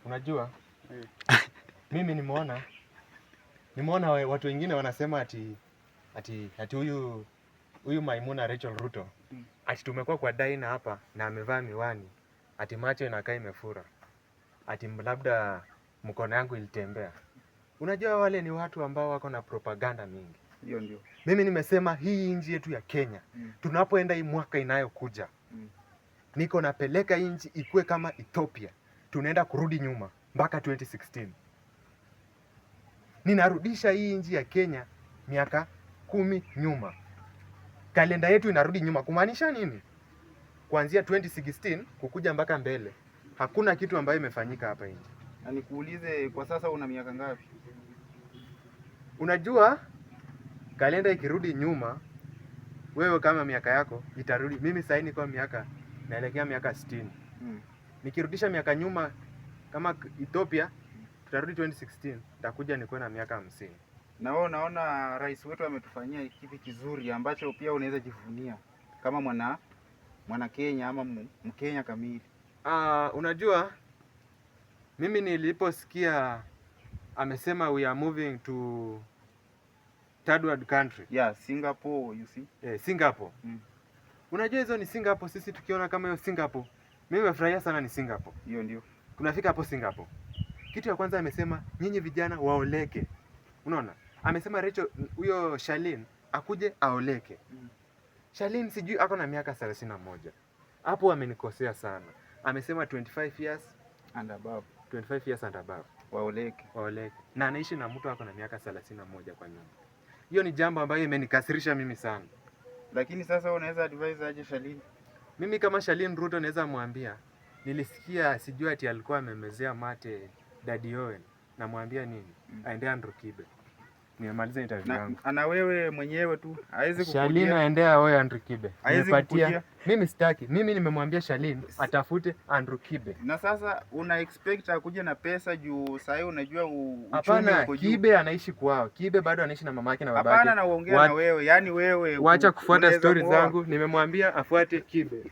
Unajua mimi nimeona watu wengine wanasema ati huyu Maimuna Rachel Ruto ati tumekuwa kwa Daina hapa na amevaa miwani, ati macho inakaa imefura, ati labda mkono yangu ilitembea. Unajua wale ni watu ambao wako na propaganda mingi. Hiyo ndio. Mimi nimesema hii nchi yetu ya Kenya tunapoenda hii mwaka inayokuja niko napeleka nchi ikue kama Ethiopia. Tunaenda kurudi nyuma mpaka 2016. Ninarudisha hii nchi ya Kenya miaka 10 nyuma. Kalenda yetu inarudi nyuma. Kumaanisha nini? Kuanzia 2016 kukuja mpaka mbele, hakuna kitu ambayo imefanyika hapa nje. Na nikuulize, kwa sasa una miaka ngapi? Unajua kalenda ikirudi nyuma, wewe kama miaka yako itarudi. Mimi sasa niko naelekea miaka 60. Nikirudisha miaka nyuma kama Ethiopia, tutarudi 2016, nitakuja niko na miaka 50. Na wewe unaona rais wetu ametufanyia kitu kizuri ambacho pia unaweza jivunia kama mwana Kenya ama Mkenya kamili? Unajua mimi niliposikia amesema we are moving to third world country. Yeah, Singapore, you see? Singapore. Unajua hizo ni Singapore, sisi tukiona kama hiyo Singapore. Mimi nimefurahia sana ni Singapore. Hiyo ndio. Tunafika hapo Singapore. Kitu ya kwanza amesema nyinyi vijana waoleke. Unaona? Amesema Rachel huyo Shalin akuje aoleke. Shalin sijui ako na miaka 31. Hapo amenikosea sana. Amesema 25 years and above. 25 years and above. Waoleke. Na anaishi na mtu ako na miaka 31 kwa nyumba. Hiyo ni jambo ambayo imenikasirisha mimi sana. Lakini sasa unaweza advise aje Shalin? Mimi kama Shalin Ruto naweza mwambia, nilisikia sijui ati alikuwa amemezea mate Daddy Owen, namwambia nini? Aende Andrew Kibe. Nimemaliza interview yangu. Ana wewe mwenyewe tu, hawezi kukudia. Shalin aendea wewe Andrew Kibe. Nimepatia. Mimi sitaki. Mimi nimemwambia Shalin atafute Andrew Kibe. Na sasa una expect akuje na pesa juu sasa unajua uchumi hapana, uko juu. Kibe anaishi kwao. Kibe bado anaishi na mamake na babake. Hapana, na uongea na wewe, yani wewe. Wacha kufuata stories zangu. Nimemwambia afuate Kibe.